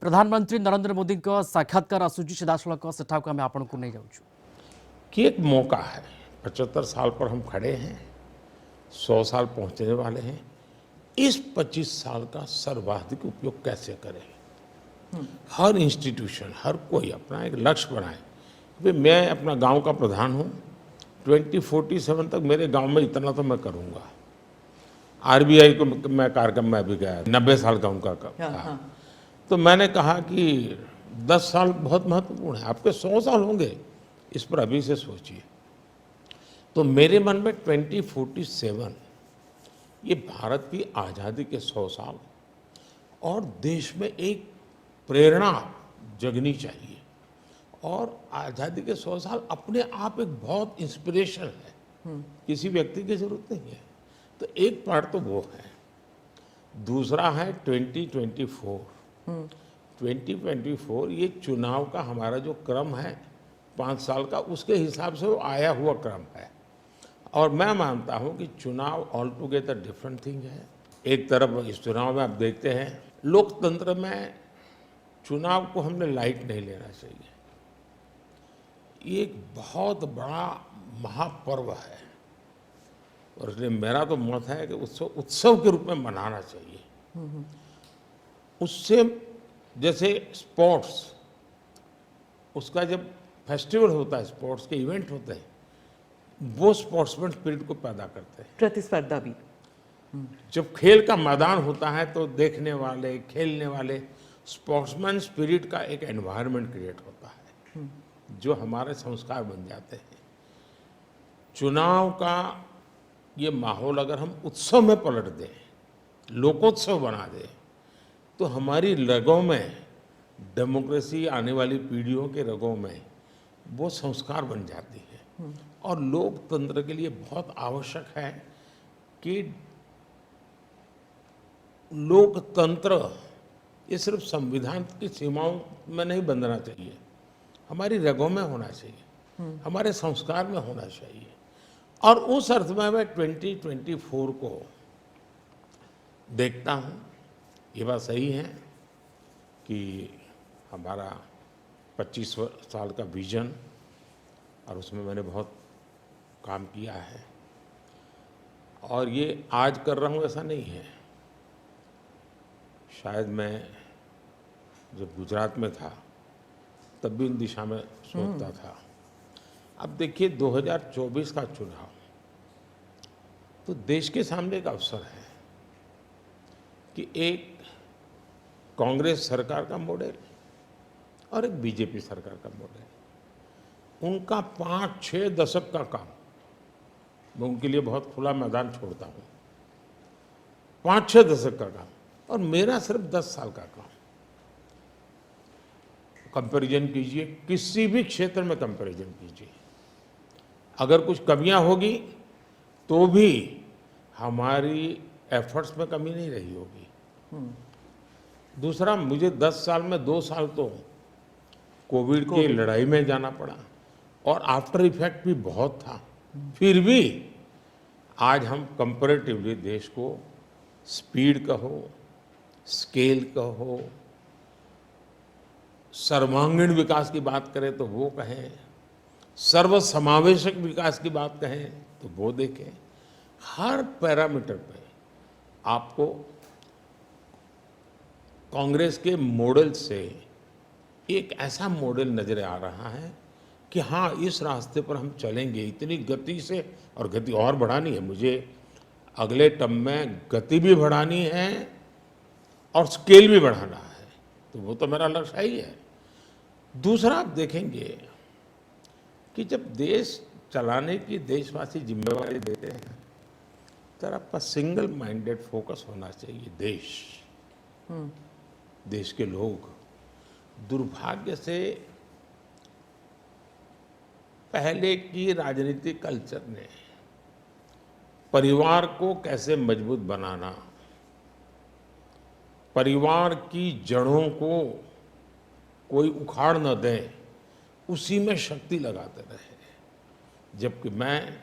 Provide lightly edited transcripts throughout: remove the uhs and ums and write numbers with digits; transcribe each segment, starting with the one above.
प्रधानमंत्री नरेंद्र मोदी का साक्षात्कार आसूची सीधासलख सेठा को आम आपण को नहीं जाऊँ कि एक मौका है। 75 साल पर हम खड़े हैं, 100 साल पहुंचने वाले हैं। इस 25 साल का सर्वाधिक उपयोग कैसे करें? हर इंस्टीट्यूशन, हर कोई अपना एक लक्ष्य बनाए। भाई मैं अपना गांव का प्रधान हूं, 2047 तक मेरे गांव में इतना तो मैं करूंगा। आरबीआई को मैं कार्यक्रम में भी गया, 90 साल का उनका था। तो मैंने कहा कि 10 साल बहुत महत्वपूर्ण है, आपके 100 साल होंगे, इस पर अभी से सोचिए। तो मेरे मन में 2047 ये भारत की आज़ादी के 100 साल और देश में एक प्रेरणा जगनी चाहिए। और आज़ादी के 100 साल अपने आप एक बहुत इंस्पिरेशन है, किसी व्यक्ति की जरूरत नहीं है। तो एक पार्ट तो वो है, दूसरा है 2024। 2024 ये चुनाव का हमारा जो क्रम है 5 साल का, उसके हिसाब से वो आया हुआ क्रम है। और मैं मानता हूँ कि चुनाव ऑल टुगेदर डिफरेंट थिंग है। एक तरफ इस चुनाव में आप देखते हैं, लोकतंत्र में चुनाव को हमने लाइट नहीं लेना चाहिए। ये एक बहुत बड़ा महापर्व है और इसलिए मेरा तो मत है कि उत्सव के रूप में मनाना चाहिए। उससे जैसे स्पोर्ट्स, उसका जब फेस्टिवल होता है, स्पोर्ट्स के इवेंट होते हैं, वो स्पोर्ट्समैन स्पिरिट को पैदा करते हैं। प्रतिस्पर्धा भी, जब खेल का मैदान होता है तो देखने वाले, खेलने वाले, स्पोर्ट्समैन स्पिरिट का एक एनवायरनमेंट क्रिएट होता है जो हमारे संस्कार बन जाते हैं। चुनाव का ये माहौल अगर हम उत्सव में पलट दें, लोकोत्सव बना दें, तो हमारी रगों में, डेमोक्रेसी आने वाली पीढ़ियों के रगों में वो संस्कार बन जाती है। और लोकतंत्र के लिए बहुत आवश्यक है कि लोकतंत्र ये सिर्फ संविधान की सीमाओं में नहीं बंधना चाहिए, हमारी रगों में होना चाहिए, हमारे संस्कार में होना चाहिए। और उस अर्थ में मैं 2024 को देखता हूँ। ये बात सही है कि हमारा 25 साल का विजन, और उसमें मैंने बहुत काम किया है। और ये आज कर रहा हूँ ऐसा नहीं है, शायद मैं जब गुजरात में था तब भी उन दिशा में सोचता था। अब देखिए 2024 का चुनाव तो देश के सामने एक अवसर है कि एक कांग्रेस सरकार का मॉडल और एक बीजेपी सरकार का मॉडल, उनका 5-6 दशक का काम, मैं उनके लिए बहुत खुला मैदान छोड़ता हूँ, 5-6 दशक का काम, और मेरा सिर्फ 10 साल का काम। कंपैरिजन कीजिए, किसी भी क्षेत्र में कंपैरिजन कीजिए, अगर कुछ कमियां होगी तो भी हमारी एफर्ट्स में कमी नहीं रही होगी। दूसरा, मुझे 10 साल में 2 साल तो कोविड की लड़ाई में जाना पड़ा और आफ्टर इफेक्ट भी बहुत था। फिर भी आज हम कंपैरेटिवली देश को स्पीड कहो, स्केल कहो, सर्वांगीण विकास की बात करें तो वो कहें, सर्वसमावेशक विकास की बात कहें तो वो देखें, हर पैरामीटर पे आपको कांग्रेस के मॉडल से एक ऐसा मॉडल नजर आ रहा है कि हाँ, इस रास्ते पर हम चलेंगे इतनी गति से, और गति और बढ़ानी है मुझे। अगले टर्म में गति भी बढ़ानी है और स्केल भी बढ़ाना है, तो वो तो मेरा लक्ष्य ही है। दूसरा, आप देखेंगे कि जब देश चलाने की देशवासी जिम्मेवारी देते हैं तो आपका सिंगल माइंडेड फोकस होना चाहिए। देश के लोग, दुर्भाग्य से पहले की राजनीतिक कल्चर ने परिवार को कैसे मजबूत बनाना, परिवार की जड़ों को कोई उखाड़ न दे, उसी में शक्ति लगाते रहे। जबकि मैं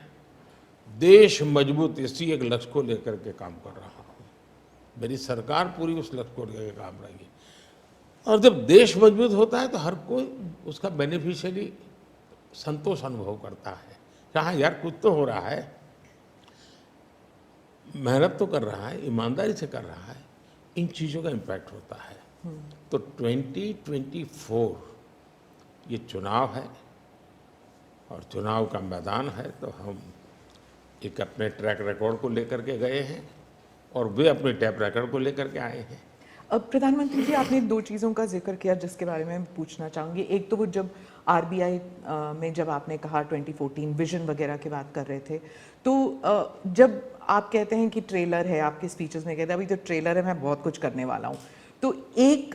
देश मजबूत, इसी एक लक्ष्य को लेकर के काम कर रहा हूँ। मेरी सरकार पूरी उस लक्ष्य को लेकर काम रही है। और जब देश मजबूत होता है तो हर कोई उसका बेनिफिशियरी संतोष अनुभव करता है। हाँ यार, कुछ तो हो रहा है, मेहनत तो कर रहा है, ईमानदारी से कर रहा है, इन चीज़ों का इम्पैक्ट होता है। तो 2024 ये चुनाव है और चुनाव का मैदान है, तो हम एक अपने ट्रैक रिकॉर्ड को लेकर के गए हैं और वे अपने ट्रैक रिकॉर्ड को लेकर के आए हैं। अब प्रधानमंत्री जी, आपने दो चीज़ों का जिक्र किया जिसके बारे में पूछना चाहूँगी। एक तो वो जब आरबीआई में जब आपने कहा 2014 विजन वगैरह की बात कर रहे थे, तो जब आप कहते हैं कि ट्रेलर है, आपके स्पीचेस में कहते हैं अभी तो ट्रेलर है, मैं बहुत कुछ करने वाला हूँ, तो एक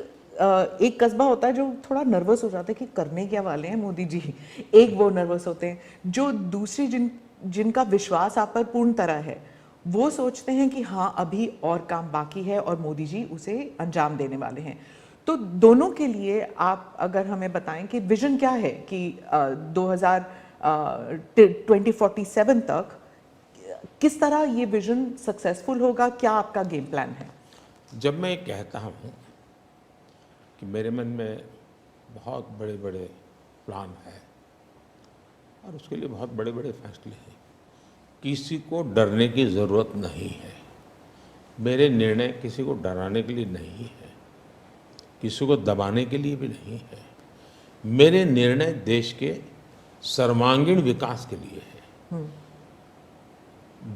कस्बा होता है जो थोड़ा नर्वस हो जाता है कि करने क्या वाले हैं मोदी जी। एक वो नर्वस होते हैं, जो दूसरी जिनका विश्वास आप पर पूर्ण तरह है, वो सोचते हैं कि हाँ अभी और काम बाकी है और मोदी जी उसे अंजाम देने वाले हैं। तो दोनों के लिए आप अगर हमें बताएं कि विजन क्या है कि 2047 तक किस तरह ये विजन सक्सेसफुल होगा, क्या आपका गेम प्लान है? जब मैं कहता हूँ कि मेरे मन में बहुत बड़े बड़े प्लान है और उसके लिए बहुत बड़े बड़े फैसले हैं, किसी को डरने की ज़रूरत नहीं है। मेरे निर्णय किसी को डराने के लिए नहीं है, किसी को दबाने के लिए भी नहीं है। मेरे निर्णय देश के सर्वांगीण विकास के लिए है,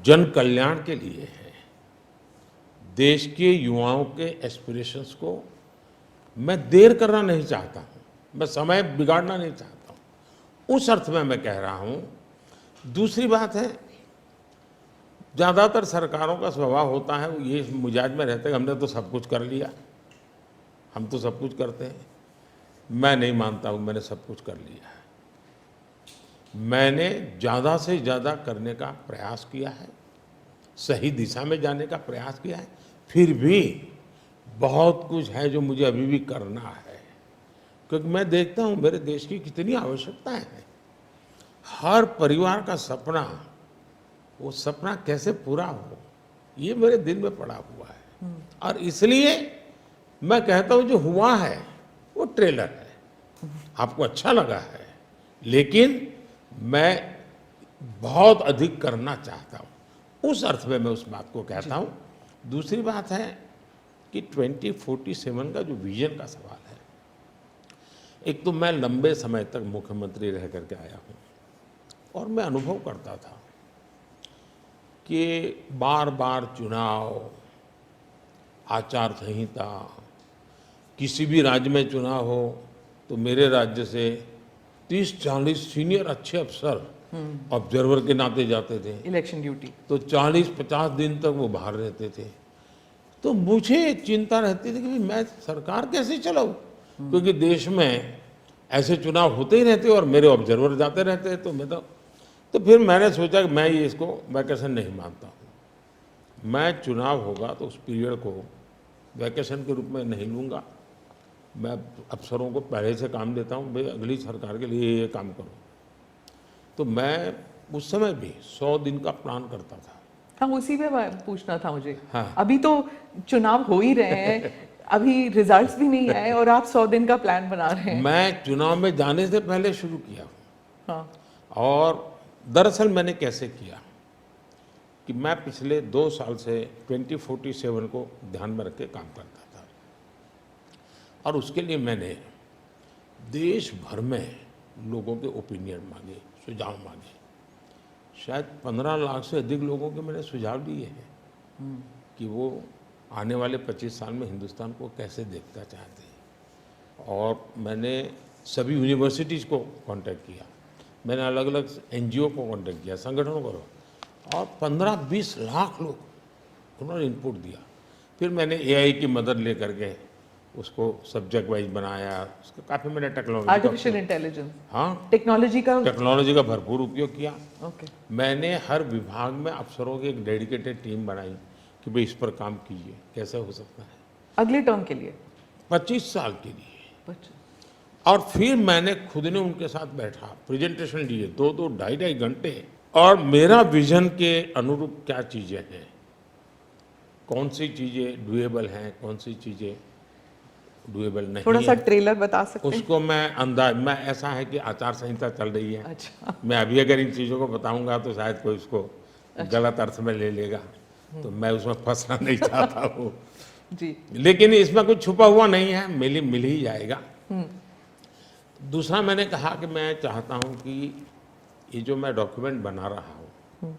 जन कल्याण के लिए है, देश के युवाओं के एस्पिरेशंस को मैं देर करना नहीं चाहता हूँ, मैं समय बिगाड़ना नहीं चाहता हूँ, उस अर्थ में मैं कह रहा हूँ। दूसरी बात है, ज़्यादातर सरकारों का स्वभाव होता है वो ये मिजाज में रहते हैं हमने तो सब कुछ कर लिया, हम तो सब कुछ करते हैं। मैं नहीं मानता हूँ मैंने सब कुछ कर लिया है। मैंने ज़्यादा से ज़्यादा करने का प्रयास किया है, सही दिशा में जाने का प्रयास किया है, फिर भी बहुत कुछ है जो मुझे अभी भी करना है, क्योंकि मैं देखता हूँ मेरे देश की कितनी आवश्यकताएं हैं। हर परिवार का सपना, वो सपना कैसे पूरा हो, ये मेरे दिल में पड़ा हुआ है। और इसलिए मैं कहता हूँ जो हुआ है वो ट्रेलर है, आपको अच्छा लगा है, लेकिन मैं बहुत अधिक करना चाहता हूँ, उस अर्थ में मैं उस बात को कहता हूँ। दूसरी बात है कि 2047 का जो विजन का सवाल है, एक तो मैं लंबे समय तक मुख्यमंत्री रह करके आया हूँ और मैं अनुभव करता था कि बार बार चुनाव, आचार संहिता, किसी भी राज्य में चुनाव हो तो मेरे राज्य से 30-40 सीनियर अच्छे अफसर ऑब्जर्वर के नाते जाते थे, इलेक्शन ड्यूटी, तो 40-50 दिन तक वो बाहर रहते थे। तो मुझे चिंता रहती थी कि मैं सरकार कैसे चलाऊं, क्योंकि देश में ऐसे चुनाव होते ही रहते और मेरे ऑब्जर्वर जाते रहते, तो मैं तो फिर मैंने सोचा कि मैं ये इसको वैकेशन नहीं मानता हूँ। मैं चुनाव होगा तो उस पीरियड को वैकेशन के रूप में नहीं लूँगा। मैं अफसरों को पहले से काम देता हूँ, भाई अगली सरकार के लिए ये काम करो। तो मैं उस समय भी 100 दिन का प्लान करता था। हाँ, उसी पे पूछना था मुझे। हाँ। अभी तो चुनाव हो ही रहे हैं, अभी रिजल्ट्स भी नहीं आए और आप 100 दिन का प्लान बना रहे हैं। मैं चुनाव में जाने से पहले शुरू किया। हाँ। और दरअसल मैंने कैसे किया कि मैं पिछले 2 साल से 2047 को ध्यान में रख के काम करता था, और उसके लिए मैंने देश भर में लोगों के ओपिनियन मांगे, सुझाव मांगे। शायद 15 लाख से अधिक लोगों के मैंने सुझाव दिए हैं कि वो आने वाले 25 साल में हिंदुस्तान को कैसे देखना चाहते हैं। और मैंने सभी यूनिवर्सिटीज़ को कांटेक्ट किया, मैंने अलग अलग एनजीओ को कांटेक्ट किया, संगठनों को, और 15-20 लाख लोग उन्होंने इनपुट दिया। फिर मैंने एआई की मदद ले करके उसको सब्जेक्ट वाइज बनाया, उसका काफ़ी मैंने टेक्नोलॉजी, आर्टिफिशियल इंटेलिजेंस, हाँ, टेक्नोलॉजी का भरपूर उपयोग किया। ओके। मैंने हर विभाग में अफसरों की एक डेडिकेटेड टीम बनाई कि भाई इस पर काम कीजिए, कैसे हो सकता है अगले टर्म के लिए 25 साल के लिए। 25। और फिर मैंने खुद ने उनके साथ बैठा, प्रेजेंटेशन दिए 2-2, 2.5 घंटे, और मेरा विजन के अनुरूप क्या चीज़ें हैं, कौन सी चीज़ें डुएबल हैं, कौन सी चीज़ें डुएबल नहीं थोड़ा सा है। ट्रेलर बता सकते हैं? उसको मैं ऐसा है कि आचार संहिता चल रही है, अच्छा। मैं अभी अगर इन चीज़ों को बताऊंगा तो शायद कोई उसको गलत अर्थ में ले लेगा, तो मैं उसमें फंसना नहीं चाहता हूँ। जी। लेकिन इसमें कुछ छुपा हुआ नहीं है, मिल ही जाएगा। दूसरा मैंने कहा कि मैं चाहता हूँ कि ये जो मैं डॉक्यूमेंट बना रहा हूँ,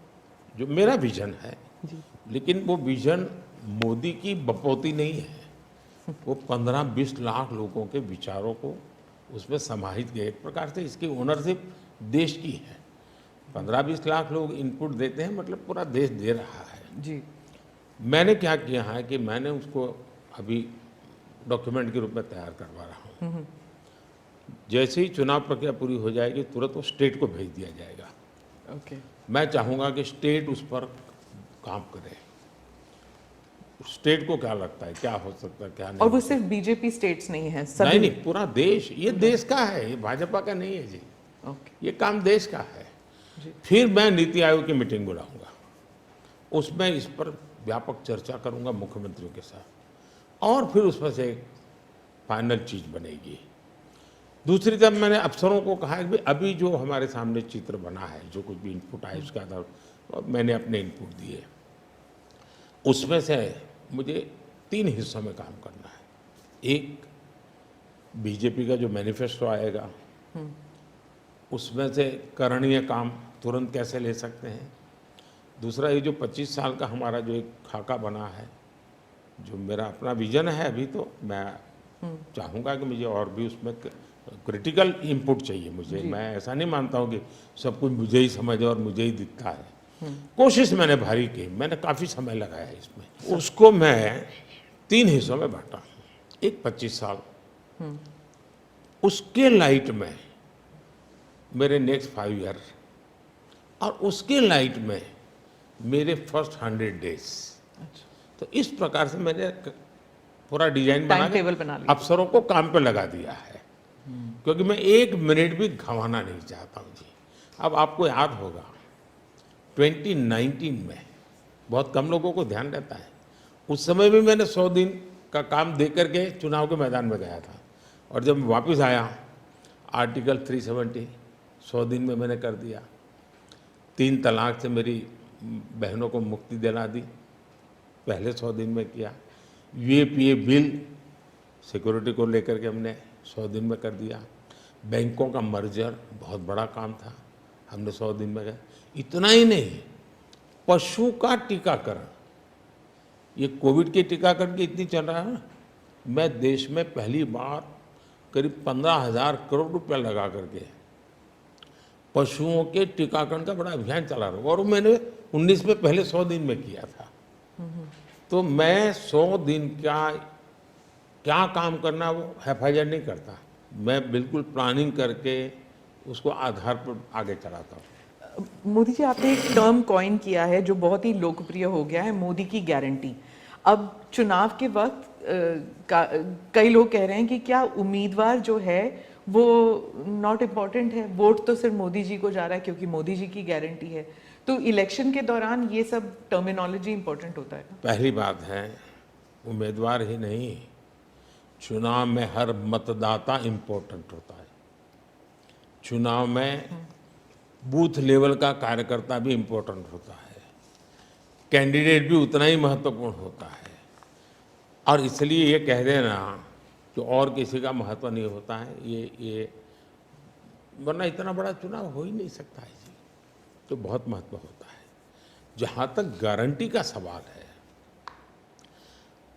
जो मेरा विजन है, जी। लेकिन वो विजन मोदी की बपौती नहीं है, वो 15-20 लाख लोगों के विचारों को उसमें समाहित किया। एक प्रकार से इसकी ओनरशिप देश की है। 15-20 लाख लोग इनपुट देते हैं, मतलब पूरा देश दे रहा है। जी। मैंने क्या किया है कि मैंने उसको अभी डॉक्यूमेंट के रूप में तैयार करवा रहा हूँ। जैसे ही चुनाव प्रक्रिया पूरी हो जाएगी तुरंत वो स्टेट को भेज दिया जाएगा। ओके। मैं चाहूँगा कि स्टेट उस पर काम करे। स्टेट को क्या लगता है, क्या हो सकता है, क्या नहीं। और वो सिर्फ बीजेपी स्टेट्स नहीं है, सभी? नहीं, पूरा देश, ये देश का है, ये भाजपा का नहीं है जी। ओके। ये काम देश का है। जी। फिर मैं नीति आयोग की मीटिंग बुलाऊंगा, उसमें इस पर व्यापक चर्चा करूंगा मुख्यमंत्रियों के साथ, और फिर उसमें से एक फाइनल चीज बनेगी। दूसरी तरफ मैंने अफसरों को कहा कि अभी जो हमारे सामने चित्र बना है, जो कुछ भी इनपुट आए उसके आधार पर मैंने अपने इनपुट दिए, उसमें से मुझे 3 हिस्सों में काम करना है। एक, बीजेपी का जो मैनिफेस्टो आएगा उसमें से करणीय काम तुरंत कैसे ले सकते हैं। दूसरा, ये जो 25 साल का हमारा जो एक खाका बना है, जो मेरा अपना विजन है, अभी तो मैं चाहूँगा कि मुझे और भी उसमें क्रिटिकल इनपुट चाहिए मुझे। मैं ऐसा नहीं मानता हूँ कि सब कुछ मुझे ही समझ और मुझे ही दिखता है। कोशिश मैंने भारी की, मैंने काफ़ी समय लगाया है इसमें। उसको मैं 3 हिस्सों में बांटा। एक 25 साल, उसके लाइट में मेरे नेक्स्ट 5 ईयर, और उसके लाइट में मेरे फर्स्ट 100 डेज। तो इस प्रकार से मैंने पूरा डिजाइन बना के बना लिया, अफसरों को काम पे लगा दिया है, क्योंकि मैं 1 मिनट भी गंवाना नहीं चाहता हूँ जी। अब आपको याद होगा 2019 में बहुत कम लोगों को ध्यान रहता है, उस समय भी मैंने 100 दिन का काम दे करके चुनाव के मैदान में गया था, और जब मैं वापस आया आर्टिकल 370 100 दिन में मैंने कर दिया। 3 तलाक से मेरी बहनों को मुक्ति दिला दी, पहले 100 दिन में किया। यूएपीए बिल सिक्योरिटी को लेकर के हमने 100 दिन में कर दिया। बैंकों का मर्जर बहुत बड़ा काम था, हमने 100 दिन में किया। इतना ही नहीं, पशु का टीकाकरण, ये कोविड के टीकाकरण की इतनी चल रहा है ना, मैं देश में पहली बार करीब 15,000 करोड़ रुपया लगा करके पशुओं के टीकाकरण का बड़ा अभियान चला रहा हूँ, और मैंने 19 में पहले 100 दिन में किया था। तो मैं 100 दिन का क्या काम करना वो हैफाजत नहीं करता, मैं बिल्कुल प्लानिंग करके उसको आधार पर आगे चलाता हूँ। मोदी जी, आपने एक टर्म कॉइन किया है जो बहुत ही लोकप्रिय हो गया है, मोदी की गारंटी। अब चुनाव के वक्त कई लोग कह रहे हैं कि क्या उम्मीदवार जो है वो नॉट इम्पॉर्टेंट है, वोट तो सिर्फ मोदी जी को जा रहा है क्योंकि मोदी जी की गारंटी है। तो इलेक्शन के दौरान ये सब टर्मिनोलॉजी इम्पोर्टेंट होता है? पहली बात है, उम्मीदवार ही नहीं, चुनाव में हर मतदाता इम्पोर्टेंट होता है। चुनाव में बूथ लेवल का कार्यकर्ता भी इम्पोर्टेंट होता है, कैंडिडेट भी उतना ही महत्वपूर्ण होता है। और इसलिए ये कह देना कि और किसी का महत्व नहीं होता है, ये वरना इतना बड़ा चुनाव हो ही नहीं सकता है जी, तो बहुत महत्व होता है। जहाँ तक गारंटी का सवाल है,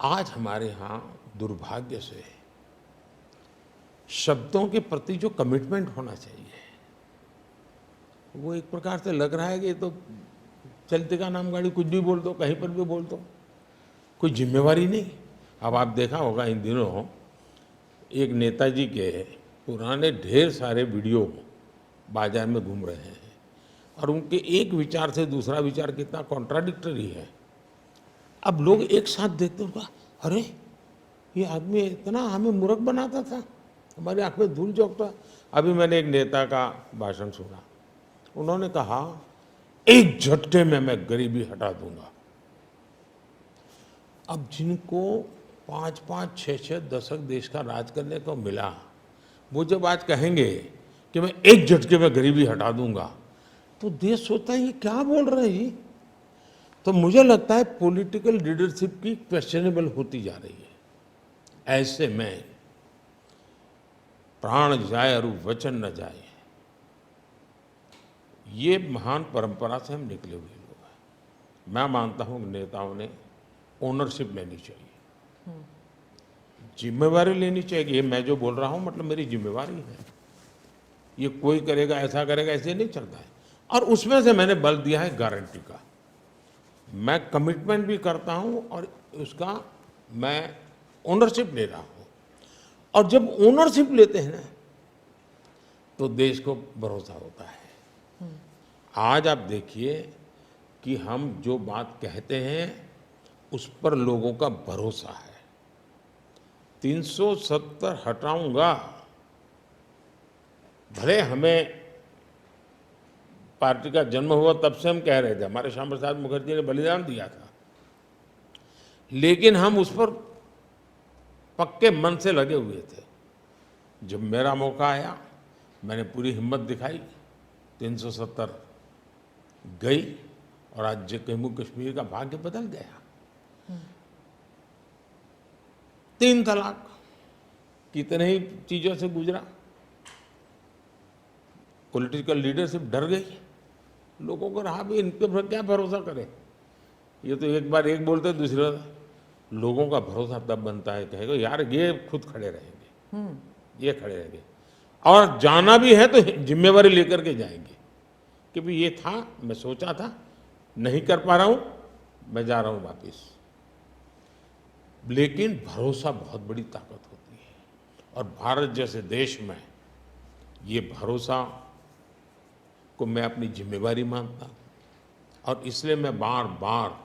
आज हमारे यहाँ दुर्भाग्य से शब्दों के प्रति जो कमिटमेंट होना चाहिए, वो एक प्रकार से लग रहा है कि ये तो चलते का नाम गाड़ी, कुछ भी बोल दो, कहीं पर भी बोल दो, कोई जिम्मेवारी नहीं। अब आप देखा होगा इन दिनों एक नेताजी के पुराने ढेर सारे वीडियो बाजार में घूम रहे हैं, और उनके एक विचार से दूसरा विचार कितना कॉन्ट्राडिक्टरी है। अब लोग एक साथ देखते हैं, अरे ये आदमी इतना हमें मूर्ख बनाता था, हमारी आंख में धूल झोंकता। अभी मैंने एक नेता का भाषण सुना, उन्होंने कहा एक झटके में मैं गरीबी हटा दूंगा। अब जिनको 5-5, 6-6 दशक देश का राज करने को मिला, वो जब आज कहेंगे कि मैं एक झटके में गरीबी हटा दूंगा, तो देश सोचता है ये क्या बोल रहे हैं ये। तो मुझे लगता है पॉलिटिकल लीडरशिप की क्वेश्चनेबल होती जा रही है। ऐसे में प्राण जाए और वचन न जाए, ये महान परंपरा से हम निकले हुए लोग हैं। मैं मानता हूँ कि नेताओं ने ओनरशिप लेनी चाहिए, जिम्मेवारी लेनी चाहिए। ये मैं जो बोल रहा हूँ मतलब मेरी जिम्मेवारी है, ये कोई करेगा ऐसा करेगा ऐसे नहीं चलता है। और उसमें से मैंने बल दिया है गारंटी का। मैं कमिटमेंट भी करता हूँ और उसका मैं ओनरशिप ले रहा हूँ। और जब ओनरशिप लेते हैं ना तो देश को भरोसा होता है। आज आप देखिए कि हम जो बात कहते हैं उस पर लोगों का भरोसा है। 370 हटाऊंगा, भले हमें पार्टी का जन्म हुआ तब से हम कह रहे थे, हमारे श्यामा प्रसाद मुखर्जी ने बलिदान दिया था, लेकिन हम उस पर पक्के मन से लगे हुए थे। जब मेरा मौका आया मैंने पूरी हिम्मत दिखाई, 370 गई और आज जम्मू कश्मीर का भाग्य बदल गया। 3 तलाक कितने ही चीजों से गुजरा, पॉलिटिकल लीडरशिप डर गई, लोगों को रहा भी इनके पर क्या भरोसा करे। ये तो एक बार एक बोलते दूसरी बार, लोगों का भरोसा तब बनता है कहेगा यार ये खुद खड़े रहेंगे, ये खड़े रहेंगे और जाना भी है तो जिम्मेवारी लेकर के जाएंगे कि भाई ये था, मैं सोचा था, नहीं कर पा रहा हूं, मैं जा रहा हूं वापिस। लेकिन भरोसा बहुत बड़ी ताकत होती है और भारत जैसे देश में ये भरोसा को मैं अपनी जिम्मेवारी मानता हूं और इसलिए मैं बार बार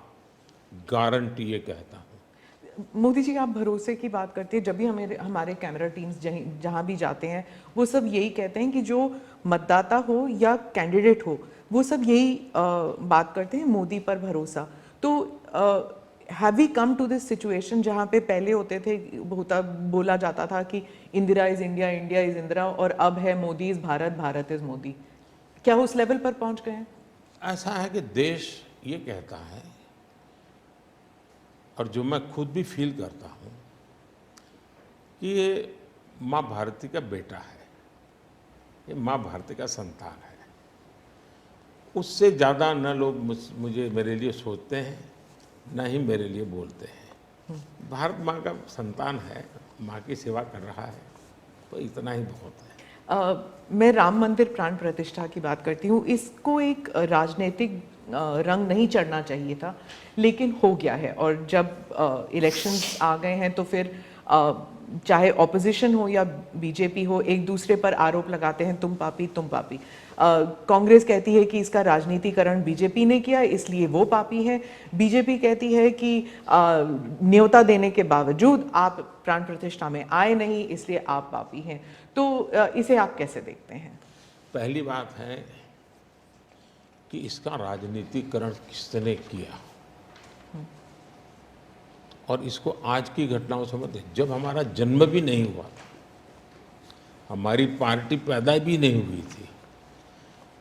गारंटी ये कहता हूं। मोदी जी, आप भरोसे की बात करते हैं, जब भी हमारे कैमरा टीम्स जहाँ भी जाते हैं वो सब यही कहते हैं कि जो मतदाता हो या कैंडिडेट हो वो सब यही बात करते हैं, मोदी पर भरोसा। तो have we come to this situation जहाँ पे पहले होते थे, बोला जाता था कि Indira is India, India is Indira, और अब है मोदी इज भारत, भारत इज मोदी। क्या उस लेवल पर पहुंच गए हैं? ऐसा है कि देश ये कहता है और जो मैं खुद भी फील करता हूँ कि ये माँ भारती का बेटा है, ये माँ भारती का संतान है। उससे ज़्यादा न लोग मुझे मेरे लिए सोचते हैं, न ही मेरे लिए बोलते हैं। भारत माँ का संतान है, माँ की सेवा कर रहा है, तो इतना ही बहुत है। मैं राम मंदिर प्राण प्रतिष्ठा की बात करती हूँ। इसको एक राजनीतिक रंग नहीं चढ़ना चाहिए था, लेकिन हो गया है। और जब इलेक्शंस आ गए हैं तो फिर चाहे ऑपोजिशन हो या बीजेपी हो, एक दूसरे पर आरोप लगाते हैं, तुम पापी तुम पापी। कांग्रेस कहती है कि इसका राजनीतिकरण बीजेपी ने किया इसलिए वो पापी है। बीजेपी कहती है कि न्योता देने के बावजूद आप प्राण प्रतिष्ठा में आए नहीं इसलिए आप पापी हैं। तो इसे आप कैसे देखते हैं? पहली बात है कि इसका राजनीतिकरण किसने किया और इसको आज की घटनाओं से मत। जब हमारा जन्म भी नहीं हुआ था, हमारी पार्टी पैदा भी नहीं हुई थी,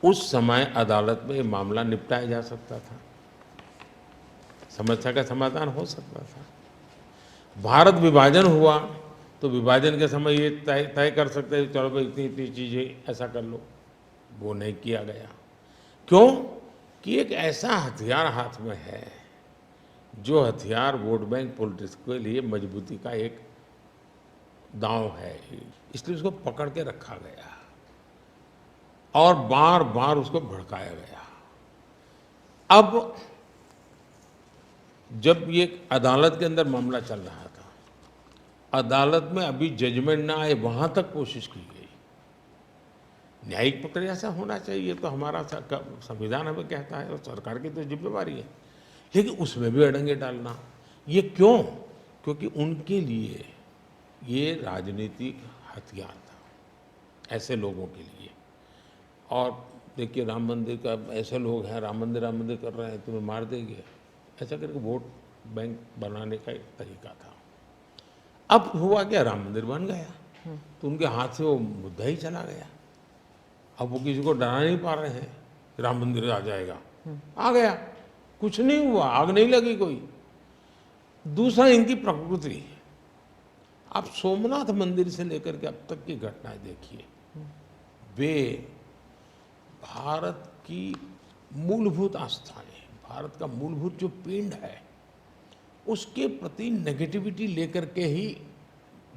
उस समय अदालत में ये मामला निपटाया जा सकता था, समस्या का समाधान हो सकता था। भारत विभाजन हुआ तो विभाजन के समय ये तय कर सकते हैं चलो भाई इतनी इतनी चीज़ें ऐसा कर लो, वो नहीं किया गया। क्यों? कि एक ऐसा हथियार हाथ में है जो हथियार वोट बैंक पॉलिटिक्स के लिए मजबूती का एक दांव है, इसलिए उसको पकड़ के रखा गया और बार बार उसको भड़काया गया। अब जब ये अदालत के अंदर मामला चल रहा था, अदालत में अभी जजमेंट ना आए वहां तक कोशिश की गई। न्यायिक प्रक्रिया से होना चाहिए तो हमारा संविधान हमें कहता है और सरकार की तो जिम्मेवारी है, लेकिन उसमें भी अड़ंगे डालना, ये क्यों? क्योंकि उनके लिए ये राजनीतिक हथियार था, ऐसे लोगों के लिए। और देखिए राम मंदिर का, ऐसे लोग हैं राम मंदिर कर रहे हैं, तुम्हें मार देंगे, ऐसा करके वोट बैंक बनाने का एक तरीका था। अब हुआ क्या, राम मंदिर बन गया तो उनके हाथ से वो मुद्दा ही चला गया। अब वो किसी को डरा नहीं पा रहे हैं, राम मंदिर आ जाएगा, आ गया, कुछ नहीं हुआ, आग नहीं लगी कोई। दूसरा, इनकी प्रकृति, आप सोमनाथ मंदिर से लेकर के अब तक की घटनाएं देखिए, वे भारत की मूलभूत आस्थाएं, भारत का मूलभूत जो पिंड है, उसके प्रति नेगेटिविटी लेकर के ही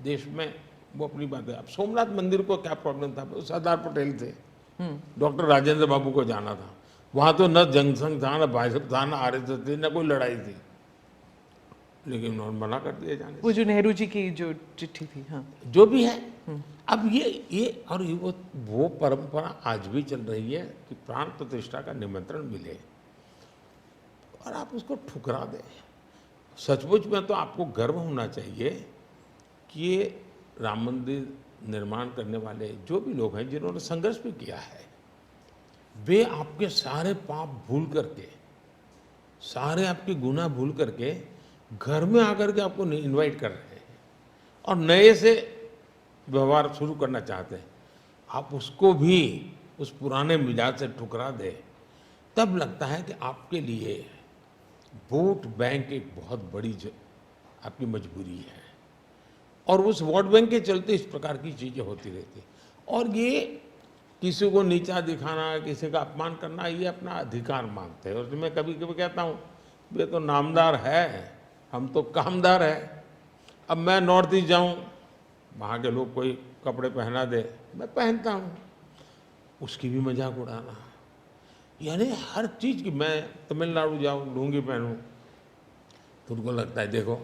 देश में वो अपनी बात है। अब सोमनाथ मंदिर को क्या प्रॉब्लम था, सरदार पटेल थे, डॉक्टर राजेंद्र बाबू को जाना था, वहां तो न जनसंघ था, न भाजपा था, न आरएसएस थी, न कोई लड़ाई थी, लेकिन उन्होंने मना कर दिया जाने वो जो नेहरू जी की जो चिट्ठी थी, हाँ, जो भी है। अब ये और वो परंपरा आज भी चल रही है कि प्राण प्रतिष्ठा का निमंत्रण मिले और आप उसको ठुकरा दें। सचमुच में तो आपको गर्व होना चाहिए कि ये राम मंदिर निर्माण करने वाले जो भी लोग हैं, जिन्होंने संघर्ष भी किया है, वे आपके सारे पाप भूल करके, सारे आपके गुनाह भूल करके घर में आकर के आपको इनवाइट कर रहे हैं और नए से व्यवहार शुरू करना चाहते हैं। आप उसको भी उस पुराने मिजाज से ठुकरा दे, तब लगता है कि आपके लिए वोट बैंक एक बहुत बड़ी आपकी मजबूरी है और उस वोट बैंक के चलते इस प्रकार की चीज़ें होती रहती। और ये किसी को नीचा दिखाना, किसी का अपमान करना, ये अपना अधिकार मानते हैं। और मैं कभी कभी कहता हूँ, ये तो नामदार है, हम तो कामदार है। अब मैं नॉर्थ ईस्ट जाऊँ, वहाँ के लोग कोई कपड़े पहना दे, मैं पहनता हूँ, उसकी भी मजाक उड़ाना, यानी हर चीज़ की। मैं तमिलनाडु जाऊँ, लुंगी पहनूँ, तो उनको लगता है देखो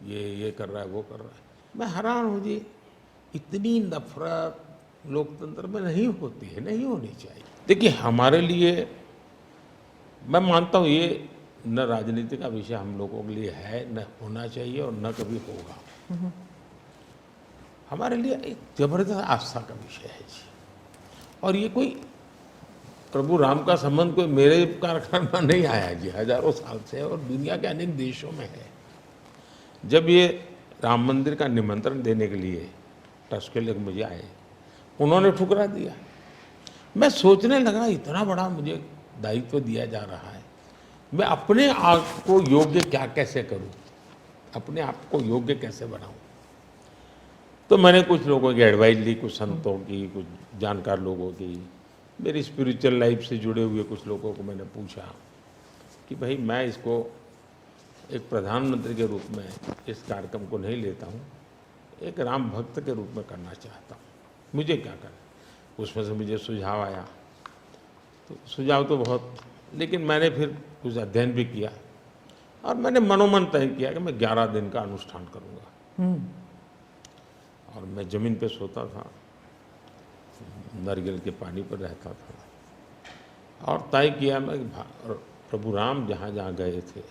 ये कर रहा है, वो कर रहा है। मैं हैरान हूँ जी, इतनी नफरत लोकतंत्र में नहीं होती है, नहीं होनी चाहिए। देखिए, हमारे लिए, मैं मानता हूँ ये न राजनीति का विषय हम लोगों के लिए है, न होना चाहिए और न कभी होगा। हमारे लिए एक जबरदस्त आस्था का विषय है जी। और ये कोई प्रभु राम का संबंध कोई मेरे कारखाने में नहीं आया जी, हजारों साल से, और दुनिया के अनेक देशों में है। जब ये राम मंदिर का निमंत्रण देने के लिए ट्रस्ट के लोग मुझे आए, उन्होंने ठुकरा दिया। मैं सोचने लगा, इतना बड़ा मुझे दायित्व दिया जा रहा है, मैं अपने आप को योग्य क्या कैसे करूं, अपने आप को योग्य कैसे बनाऊं। तो मैंने कुछ लोगों की एडवाइस ली, कुछ संतों की, कुछ जानकार लोगों की, मेरी स्पिरिचुअल लाइफ से जुड़े हुए कुछ लोगों को मैंने पूछा कि भाई मैं इसको एक प्रधानमंत्री के रूप में इस कार्यक्रम को नहीं लेता हूँ, एक राम भक्त के रूप में करना चाहता हूँ, मुझे क्या करना। उसमें से मुझे सुझाव आया, तो सुझाव तो बहुत, लेकिन मैंने फिर कुछ अध्ययन भी किया और मैंने मनोमन तय किया कि मैं 11 दिन का अनुष्ठान करूँगा। और मैं ज़मीन पे सोता था, नारियल के पानी पर रहता था और तय किया मैं प्रभु राम जहाँ जहाँ गए थे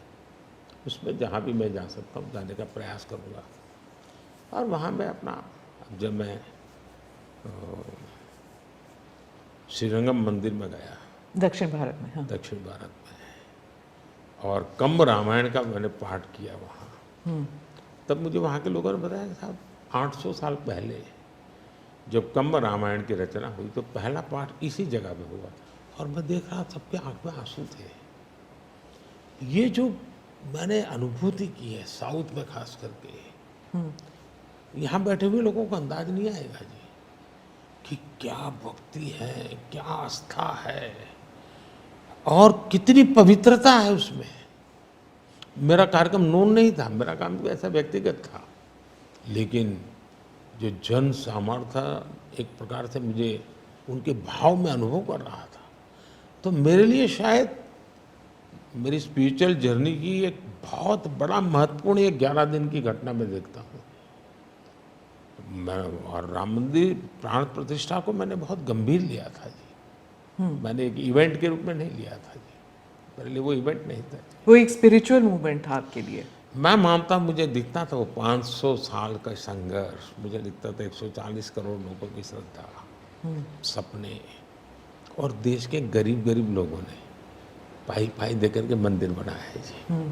उसमें जहाँ भी मैं जा सकता हूँ जाने का प्रयास करूँगा। और वहाँ मैं अपना, जब मैं श्रीरंगम मंदिर में गया, दक्षिण भारत में, हाँ, दक्षिण भारत में, और कम्ब रामायण का मैंने पाठ किया वहाँ, तब मुझे वहाँ के लोगों ने बताया कि साहब 800 साल पहले जब कम्ब रामायण की रचना हुई तो पहला पाठ इसी जगह पे हुआ। और मैं देख रहा, सबके आंख में आंसू थे। ये जो मैंने अनुभूति की है साउथ में खास करके, यहाँ बैठे हुए लोगों को अंदाज नहीं आएगा जी कि क्या भक्ति है, क्या आस्था है और कितनी पवित्रता है उसमें। मेरा कार्यक्रम नोन नहीं था, मेरा काम तो ऐसा व्यक्तिगत था, लेकिन जो जन सामर्थ्य एक प्रकार से मुझे उनके भाव में अनुभव कर रहा था, तो मेरे लिए शायद मेरी स्पिरिचुअल जर्नी की एक बहुत बड़ा महत्वपूर्ण एक 11 दिन की घटना में देखता हूँ मैं। और राम मंदिर प्राण प्रतिष्ठा को मैंने बहुत गंभीर लिया था जी। मैंने एक इवेंट के रूप में नहीं लिया था जी, मेरे लिए वो इवेंट नहीं था, वो एक स्पिरिचुअल मूवमेंट था आपके लिए। मैं मानता, मुझे दिखता था वो 500 साल का संघर्ष, मुझे दिखता था 140 करोड़ लोगों की श्रद्धा, सपने, और देश के गरीब गरीब लोगों ने पाई पाई देकर के मंदिर बनाया है जी।